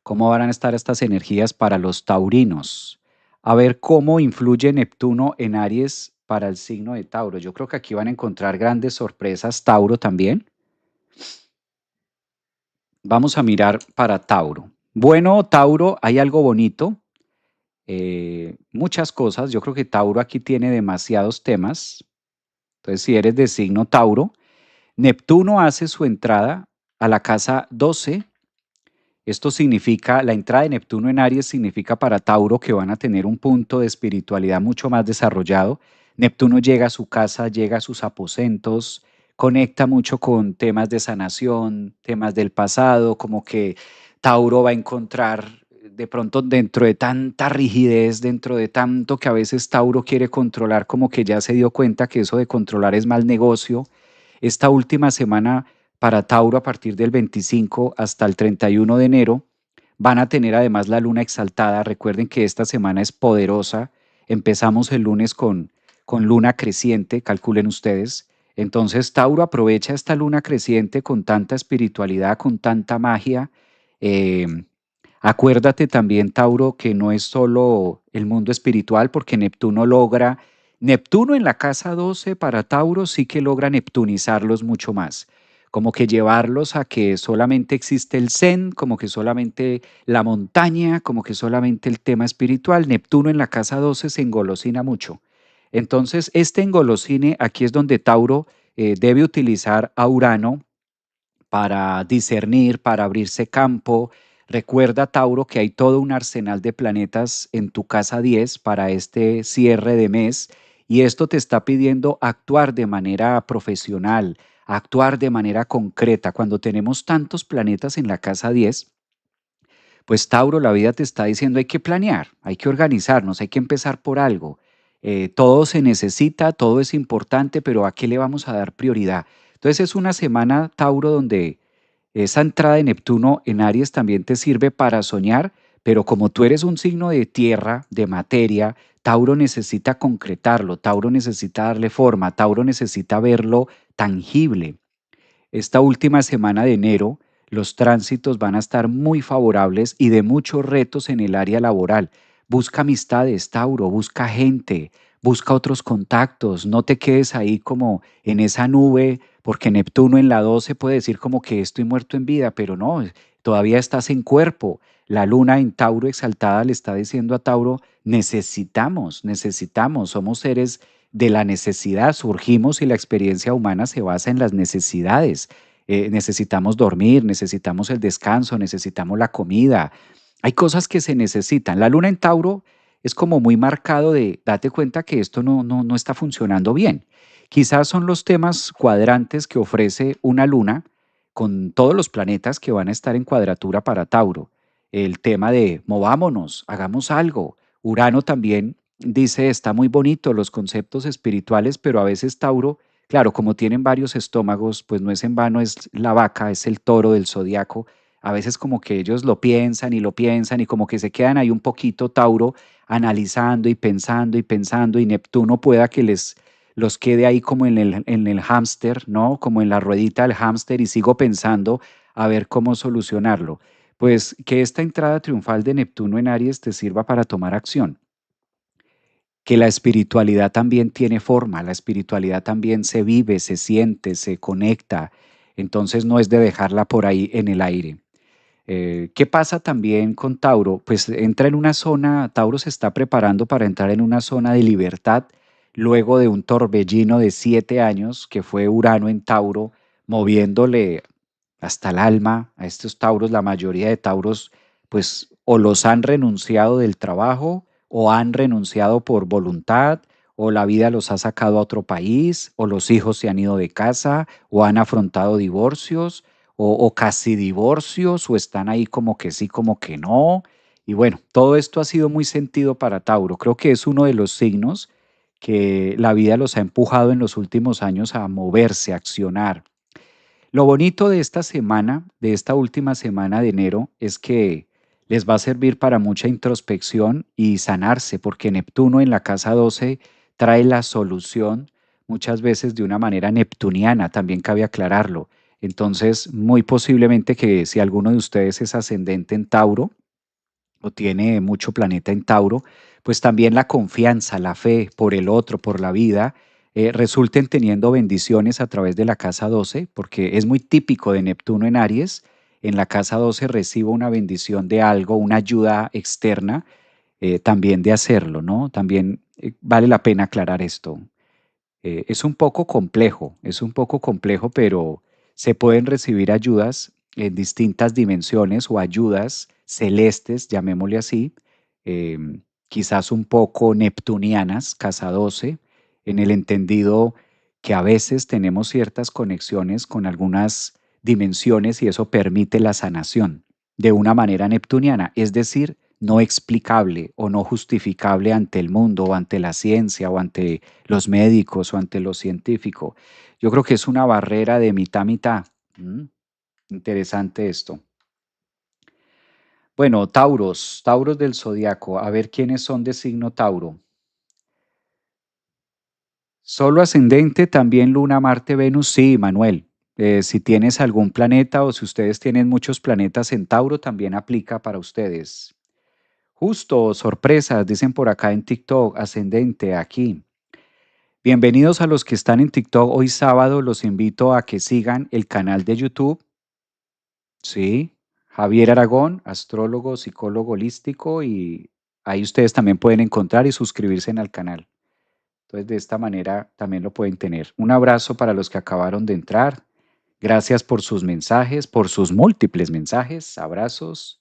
¿Cómo van a estar estas energías para los taurinos? A ver cómo influye Neptuno en Aries para el signo de Tauro. Yo creo que aquí van a encontrar grandes sorpresas, Tauro también. Vamos a mirar para Tauro. Bueno, Tauro, hay algo bonito, muchas cosas. Yo creo que Tauro aquí tiene demasiados temas. Entonces, si eres de signo Tauro, Neptuno hace su entrada a la casa 12. Esto significa, la entrada de Neptuno en Aries significa para Tauro que van a tener un punto de espiritualidad mucho más desarrollado. Neptuno llega a su casa, llega a sus aposentos, conecta mucho con temas de sanación, temas del pasado, como que Tauro va a encontrar de pronto dentro de tanta rigidez, dentro de tanto que a veces Tauro quiere controlar, como que ya se dio cuenta que eso de controlar es mal negocio. Esta última semana para Tauro a partir del 25 hasta el 31 de enero. Van a tener además la luna exaltada. Recuerden que esta semana es poderosa. Empezamos el lunes con luna creciente, calculen ustedes. Entonces Tauro aprovecha esta luna creciente con tanta espiritualidad, con tanta magia. Eh, Acuérdate también, Tauro, que no es solo el mundo espiritual, porque Neptuno en la casa 12 para Tauro sí que logra neptunizarlos mucho más, como que llevarlos a que solamente existe el zen, como que solamente la montaña, como que solamente el tema espiritual. Neptuno en la casa 12 se engolosina mucho. Entonces, este engolosine, aquí es donde Tauro debe utilizar a Urano para discernir, para abrirse campo. Recuerda, Tauro, que hay todo un arsenal de planetas en tu casa 10 para este cierre de mes y esto te está pidiendo actuar de manera profesional, actuar de manera concreta. Cuando tenemos tantos planetas en la casa 10, pues Tauro, la vida te está diciendo hay que planear, hay que organizarnos, hay que empezar por algo. Todo se necesita, todo es importante, pero ¿a qué le vamos a dar prioridad? Entonces es una semana, Tauro, donde esa entrada de Neptuno en Aries también te sirve para soñar, pero como tú eres un signo de tierra, de materia, Tauro necesita concretarlo, Tauro necesita darle forma, Tauro necesita verlo tangible. Esta última semana de enero, los tránsitos van a estar muy favorables y de muchos retos en el área laboral. Busca amistades, Tauro, busca gente, busca otros contactos, no te quedes ahí como en esa nube, porque Neptuno en la 12 puede decir como que estoy muerto en vida, pero no, todavía estás en cuerpo. La luna en Tauro exaltada le está diciendo a Tauro, necesitamos, somos seres de la necesidad, surgimos y la experiencia humana se basa en las necesidades. Necesitamos dormir, necesitamos el descanso, necesitamos la comida. Hay cosas que se necesitan. La luna en Tauro es como muy marcado de, date cuenta que esto no está funcionando bien. Quizás son los temas cuadrantes que ofrece una luna con todos los planetas que van a estar en cuadratura para Tauro. El tema de movámonos, hagamos algo. Urano también dice, está muy bonito los conceptos espirituales, pero a veces Tauro, claro, como tienen varios estómagos, pues no es en vano, es la vaca, es el toro del zodiaco. A veces como que ellos lo piensan y como que se quedan ahí un poquito Tauro analizando y pensando y Neptuno pueda que los quede ahí como en el hámster, ¿no? Como en la ruedita del hámster y sigo pensando a ver cómo solucionarlo. Pues que esta entrada triunfal de Neptuno en Aries te sirva para tomar acción, que la espiritualidad también tiene forma, la espiritualidad también se vive, se siente, se conecta, entonces no es de dejarla por ahí en el aire. ¿Qué pasa también con Tauro? Pues entra en una zona, Tauro se está preparando para entrar en una zona de libertad luego de un torbellino de 7 años que fue Urano en Tauro, moviéndole hasta el alma a estos Tauros. La mayoría de Tauros, pues o los han renunciado del trabajo o han renunciado por voluntad o la vida los ha sacado a otro país o los hijos se han ido de casa o han afrontado divorcios o casi divorcios, o están ahí como que sí, como que no. Y bueno, todo esto ha sido muy sentido para Tauro. Creo que es uno de los signos que la vida los ha empujado en los últimos años a moverse, a accionar. Lo bonito de esta semana, de esta última semana de enero, es que les va a servir para mucha introspección y sanarse, porque Neptuno en la casa 12 trae la solución muchas veces de una manera neptuniana, también cabe aclararlo. Entonces, muy posiblemente que si alguno de ustedes es ascendente en Tauro o tiene mucho planeta en Tauro, pues también la confianza, la fe por el otro, por la vida, resulten teniendo bendiciones a través de la casa 12, porque es muy típico de Neptuno en Aries. En la casa 12 recibo una bendición de algo, una ayuda externa, también de hacerlo, ¿no? También vale la pena aclarar esto. Es un poco complejo, pero se pueden recibir ayudas en distintas dimensiones o ayudas celestes, llamémosle así, quizás un poco neptunianas, casa 12, en el entendido que a veces tenemos ciertas conexiones con algunas dimensiones y eso permite la sanación de una manera neptuniana, es decir, no explicable o no justificable ante el mundo o ante la ciencia o ante los médicos o ante lo científico. Yo creo que es una barrera de mitad mitad. Interesante esto. Bueno, Tauros, Tauros del zodiaco. A ver quiénes son de signo Tauro. Solo ascendente, también Luna, Marte, Venus. Sí, Manuel. Si tienes algún planeta o si ustedes tienen muchos planetas en Tauro, también aplica para ustedes. Justo, sorpresas, dicen por acá en TikTok, ascendente, aquí. Bienvenidos a los que están en TikTok hoy sábado. Los invito a que sigan el canal de YouTube. Sí, Javier Aragón, astrólogo, psicólogo holístico, y ahí ustedes también pueden encontrar y suscribirse al canal. Entonces, de esta manera también lo pueden tener. Un abrazo para los que acabaron de entrar. Gracias por sus mensajes, por sus múltiples mensajes. Abrazos.